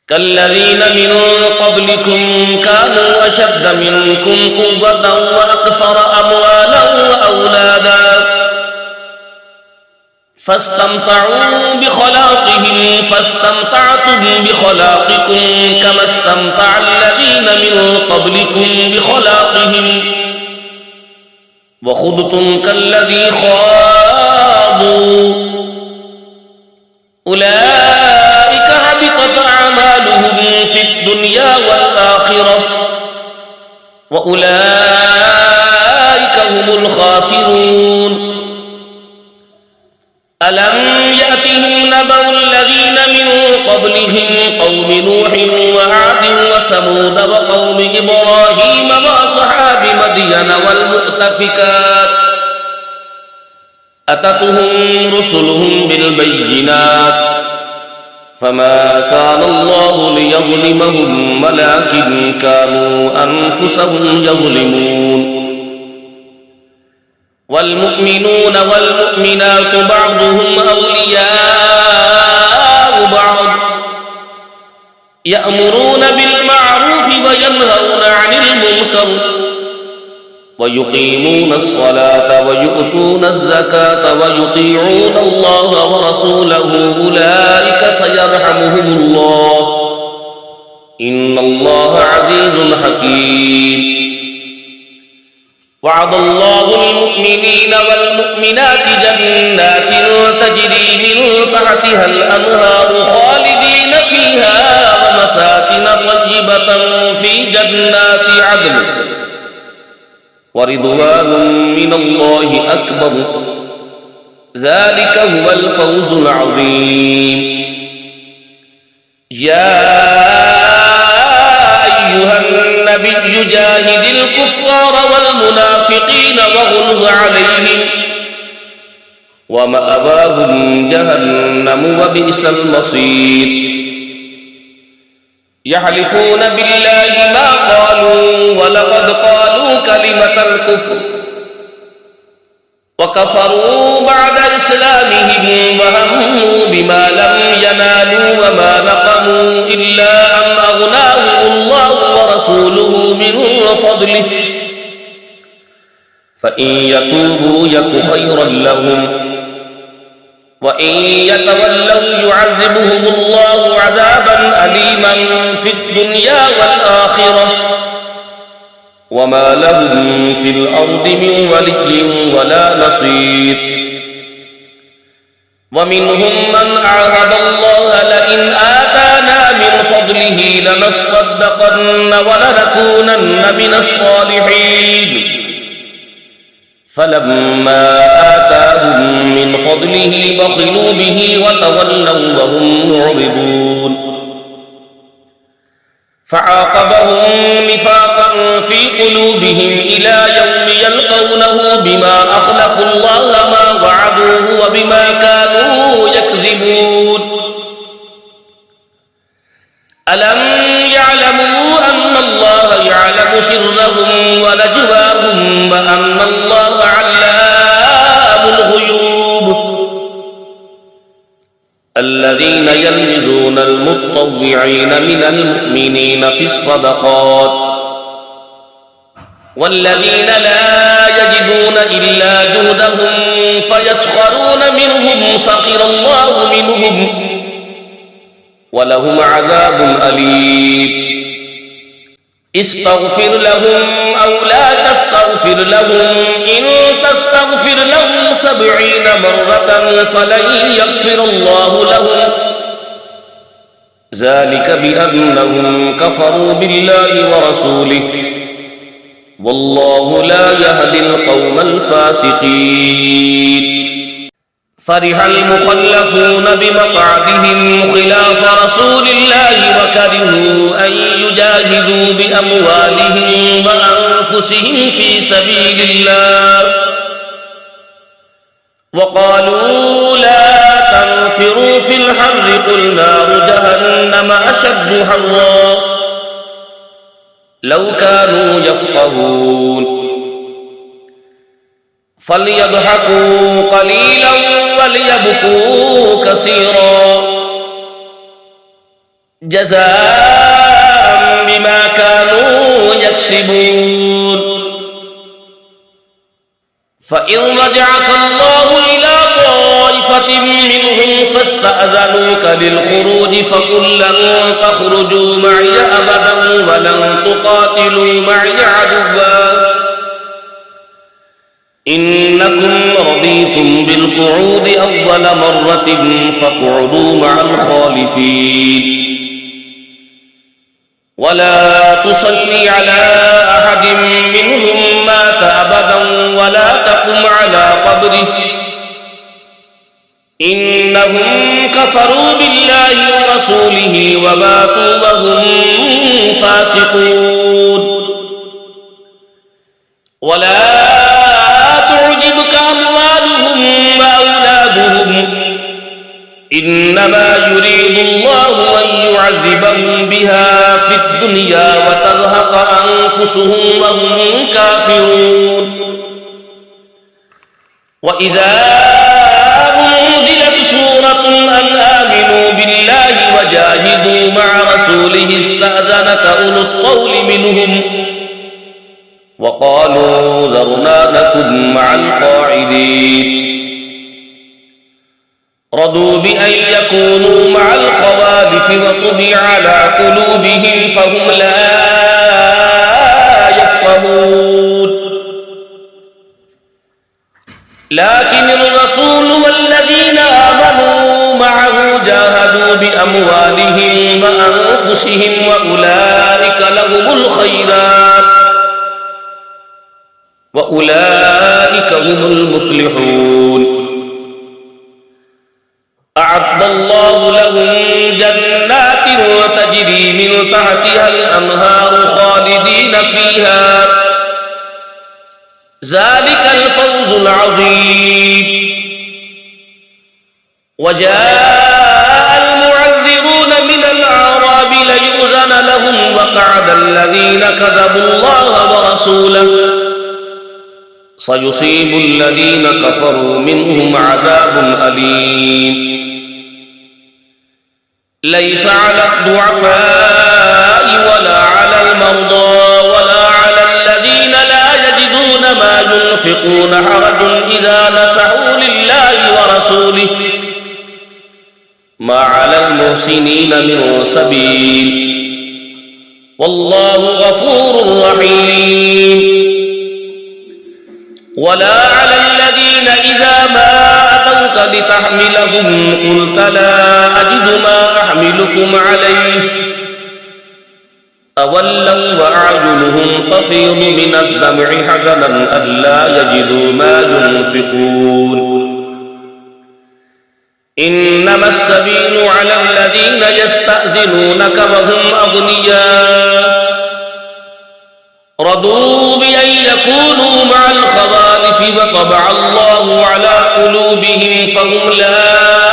كالذين من قبلكم كانوا أشد منكم قوة وأكثر أموالا وأولادا فاستمتعوا بخلاقهم فاستمتعتم بخلاقكم كما استمتع الذين من قبلكم بخلاقهم وخضتم كالذي خاضوا أولئك هبطت أعمالهم في الدنيا والآخرة وأولئك هم الخاسرون ألم يأتهم نبأ الذين من قبلهم قوم نوح وعاد وثمود وقوم إبراهيم وأصحاب مدين والمؤتفكات أتتهم رسلهم بالبينات فما كان الله ليظلمهم ولكن كانوا أنفسهم يظلمون والمؤمنون والمؤمنات بعضهم أولياء بعض يأمرون بالمعروف وينهون عن المنكر ويقيمون الصلاة ويؤتون الزكاة ويطيعون الله ورسوله أولئك سيرحمهم الله إن الله عزيز حكيم وعد الله المؤمنين والمؤمنات جنات تجري من تحتها الأنهار خالدين فيها ومساكن طيبة في جنات عدن ورضوان من الله أكبر ذلك هو الفوز العظيم يا أيها النبي جاهد الكفار والمنافقين واغلظ عليهم ومأواهم جهنم وبئس المصير يحلفون بالله ما قالوا ولقد قالوا كلمة الكفر وكفروا بعد إسلامهم وهموا بما لم ينالوا وما نقموا إلا أن أغناهم الله ورسوله من فضله فإن يتوبوا يك خيرا لهم وإن يتولوا يعذبهم الله عذابا أليما في الدنيا والآخرة وما لهم في الأرض من ولي ولا نصير ومنهم من عاهد الله لئن آتانا من فضله لنصدقن ولنكونن من الصالحين فلما آتاهم من فضله بخلوا به وتولوا وهم معرضون فعاقبهم نفاقا في قلوبهم إلى يوم يلقونه بما أخلفوا الله ما وعدوه وبما كانوا يكذبون ألم يعلموا أن الله يعلم سرهم ونجواهم وأن الله علام الغيوب الذين يلمزون المطوعين من المؤمنين في الصدقات والذين لا يجدون إلا جهدهم فيسخرون منهم سخر الله منهم ولهم عذاب أليم استغفر لهم أو لا تستغفر لهم إن تستغفر لهم 70 مرة فلن يغفر الله لهم ذلك بأنهم كفروا بالله ورسوله والله لا يهدي القوم الفاسقين فرح المخلفون بمقعدهم خلاف رسول الله وكرهوا أن يجاهدوا بأموالهم وأنفسهم في سبيل الله وقالوا لا تنفروا في الحر قل نار جهنم أشد حرا لو كانوا يفقهون فليضحكوا قليلا وليبكوا كثيرا جزاء بما كانوا يكسبون. فإن رجعك الله إلى طائفة منهم فاستأذنوك للخروج فقل لن تخرجوا معي أبدا ولن تقاتلوا معي عدوا إنكم رضيتم بالقعود أول مرة فاقعدوا مع الخالفين. ولا تصلي على أحد منهم مات أبدا ولا تقم على قبره إنهم كفروا بالله ورسوله وماتوا وهم فاسقون. ولا تعجبك أموالهم وأولادهم إنما يريد الله أن يعذبهم بها في الدنيا وتزهق أنفسهم وهم كافرون. وإذا أنزلت سورة أن آمنوا بالله وجاهدوا مع رسوله استأذنك أولو الطول منهم وقالوا ذرنا نكن مع القاعدين رضوا بأن يكونوا مع الخوالف وطبع على قلوبهم فهم لا يفقهون. لكن الرسول والذين آمنوا معه جاهدوا بأموالهم وأنفسهم وأولئك لهم الخيرات وأولئك هم المفلحون. أعد الله لهم جنات تجري من تحتها الأنهار خالدين فيها ذلك الفوز العظيم. وجاء المعذرون من الأعراب ليؤذن لهم وقعد الذين كذبوا الله ورسوله سيصيب الذين كفروا منهم عذاب أليم. ليس على الضعفاء ولا على المرضى ولا على الذين لا يجدون ما ينفقون حرج إذا نصحوا لله ورسوله ما على المحسنين من سبيل والله غفور رحيم. ولا على الذين إذا ما أتوك لتحملهم قلت لا أجد ما أحملكم عليه أولوا وأعينهم تفيض من الدمع حزنا ألا يجدوا ما ينفقون. إنما السبيل على الذين يستأذنونك وهم أغنياء رضوا بأن يكونوا مع الخوالف وطبع الله على قلوبهم فهم لا